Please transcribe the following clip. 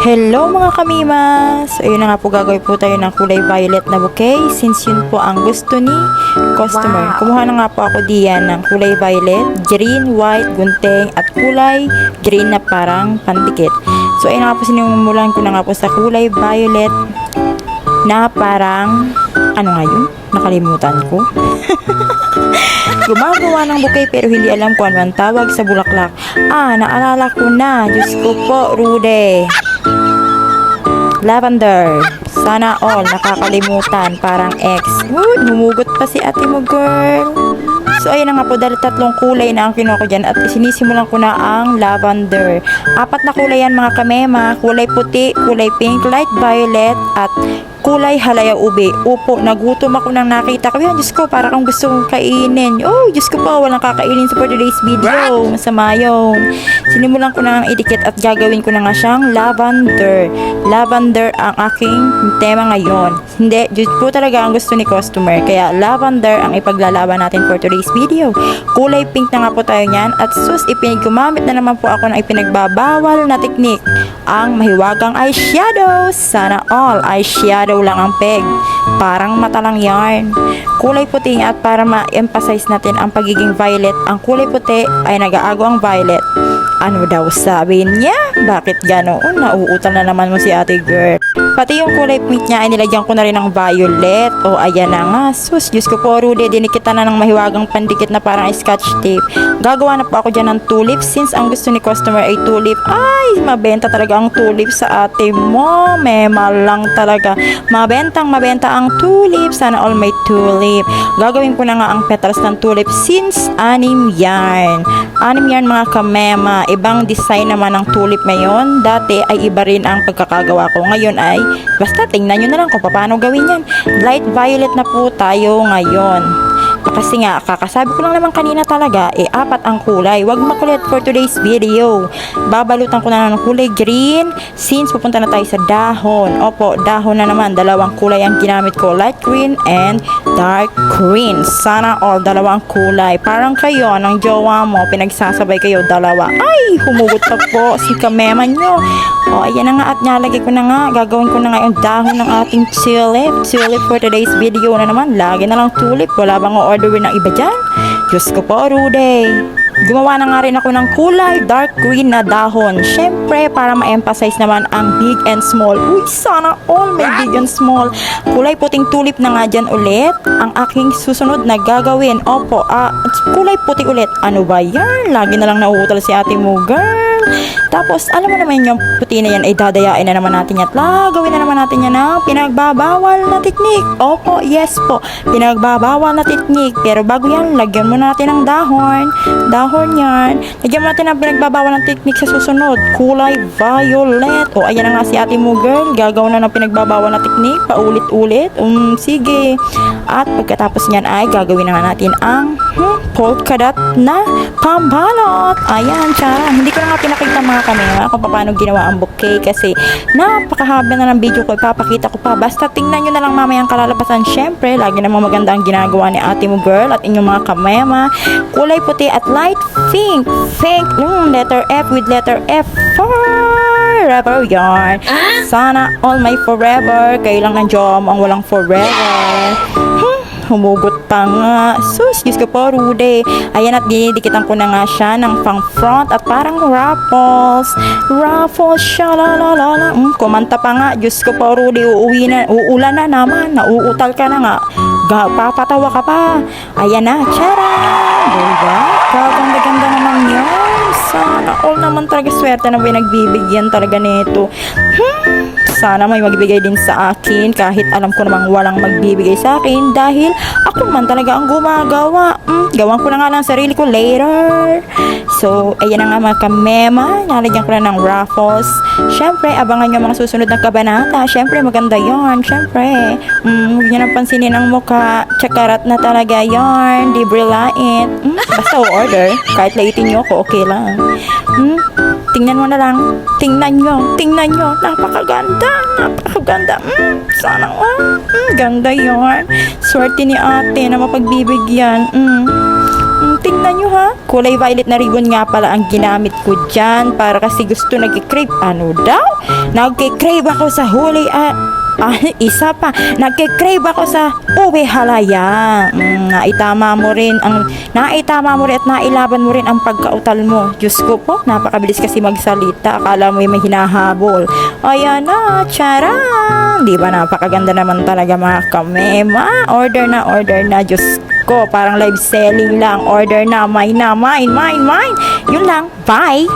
Hello mga kamimas! So ayun na nga po, gagawin po tayo ng kulay violet na bouquet since yun po ang gusto ni customer. Kumuha na nga po ako diyan ng kulay violet, green, white, gunting at kulay green na parang pandikit. So ayun na nga po, sinumulan ko na nga po sa kulay violet na parang ano nga yun? Nakalimutan ko. Gumagawa ng bouquet pero hindi alam kung ano ang tawag sa bulaklak. Naalala ko na. Diyos ko po, Rude. Lavender. Sana all. Nakakalimutan. Parang X. Humugot pa si ate mo, girl. So, ayun na nga po. Dahil tatlong kulay na ang kinuha ko dyan. At sinisimulan ko na ang lavender. 4 na kulay yan mga kamema. Kulay puti, kulay pink, light violet, at kulay halaya ube. Upo, nagutom ako nang nakita ko. Yan, Diyos ko, para kang gusto kong kainin. Oh, Diyos ko po, walang kakainin sa for today's video. Masama yun. Sinimulan ko na ang idikit at gagawin ko na nga siyang lavender. Lavender ang aking tema ngayon. Hindi, Diyos po talaga ang gusto ni customer. Kaya lavender ang ipaglalaban natin for today's video. Kulay pink na nga po tayo niyan. At sus, gumamit na naman po ako ng ipinagbabawal na teknik. Ang mahiwagang eyeshadow. Sana all eyeshadow lang ang peg. Parang mata lang yarn. Kulay puti at para ma-emphasize natin ang pagiging violet, ang kulay puti ay nag-aago ang violet. Ano daw sabi niya? Bakit ganoon? Nauutal na naman mo si ate girl. Pati yung kulay pink niya ay nilagyan ko na rin ng violet. O ayan na nga. Sus, Diyos ko po, Rude. Dinikitan na ng mahiwagang pandikit na parang scotch tape. Gagawa na po ako dyan ng tulip since ang gusto ni customer ay tulip. Ay, mabenta talaga ang tulip sa ate mo. Mema lang talaga. Mabenta ang tulip. Sana all may tulip. Gagawin ko na nga ang petals ng tulip since 6 yarn. 6 yarn mga kamema. Ibang design naman ng tulip ngayon. Dati ay iba rin ang pagkakagawa ko. Ngayon ay basta tingnan nyo na lang kung paano gawin yan. Light violet na po tayo ngayon. Kasi nga, kakasabi ko lang naman kanina talaga, 4 ang kulay. Huwag makulit for today's video. Babalutan ko na ng kulay green since pupunta na tayo sa dahon. Opo, dahon na naman. 2 kulay ang ginamit ko. Light green and dark green. Sana all 2 kulay. Parang kayo, ng jowa mo, pinagsasabay kayo 2. Ay, humugot pa po si kamema nyo. O, ayan na nga at nalagay ko na nga. Gagawin ko na nga yung dahon ng ating tulip. Tulip for today's video na naman. Lagi na lang tulip. Wala bang orderin ng iba dyan? Diyos ko po, Rude. Gumawa na nga rin ako ng kulay dark green na dahon. Syempre, para ma-emphasize naman ang big and small. Uy, sana all may big and small. Kulay puting tulip na nga dyan ulit. Ang aking susunod na gagawin. Opo, kulay puti ulit. Ano ba yan? Lagi na lang nauutal si ate mo, girl. Tapos, alam mo naman yung puti na yan ay dadayain na naman natin yan. Gawin na naman natin yan ng pinagbabawal na teknik. Opo, yes po. Pinagbabawal na teknik. Pero bago yan, lagyan mo natin ng dahon. Dahon yan. Lagyan mo natin ng pinagbabawal na teknik sa susunod. Kulay violet. O, ayan na nga si ate mo, girl. Gagawin na ng pinagbabawal na teknik. Paulit-ulit. Sige. At pagkatapos niyan ay gagawin na nga natin ang polka dot na pambalot. Ayan, tsara. Hindi ko na nga pinakita mga kamera kung paano ginawa ang bouquet kasi napakahaba na ng video ko. Ipapakita ko pa. Basta tingnan nyo na lang mamaya ang kalalabasan. Syempre, lagi namang maganda ang ginagawa ni ate mo, girl, at inyong mga kamema. Kulay puti at light pink. Letter F with letter F. Forever yarn. Sana all my forever. Kayo lang ng jom ang walang forever. Humugot pa nga. Sus, Diyos ko po, Rude. Ayan at dinidikitan ko na nga siya ng pang front at parang ruffles. Ruffles, shalalala. Kumanta pa nga. Diyos ko po, Rude. Uulan na naman. Nauutal ka na nga. Papatawa ka pa. Ayan na. Tara! Diba? Kaganda-ganda naman yun. Sana all naman talaga swerte na pinagbibigyan talaga nito. Sana may magbigay din sa akin kahit alam ko namang walang magbibigay sa akin dahil ako naman talaga ang gumagawa. Gawan ko na nga ng sarili ko later. So, ayan na nga mga kamema. Nalagyan ko na ng ruffles. Syempre, abangan nyo mga susunod na kabanata. Syempre, maganda yarn. Syempre, huwag nyo nang pansinin ang mukha. Tsakarat na talaga yarn. Di brilait. Basta order. Kahit laitin nyo ako, okay lang. Tingnan mo na lang. Tingnan nyo. Napakaganda. Sana ganda yarn. Swerte ni ate na mapagbibigyan. tingnan nyo ha. Kulay violet na ribbon nga pala ang ginamit ko dyan. Para kasi gusto nag-crave. Ano daw? Nag-crave ako sa huli isa pa. Nag-crave ako sa ube halaya. Naitama mo rin at nailaban mo rin ang pagkautal mo. Diyos ko po, napakabilis kasi magsalita. Akala mo may hinahabol. Ayan na, charan! Di ba napakaganda naman talaga mga kamema? Order na, Diyos ko. Parang live selling lang. Order na, mine. Yun lang, bye!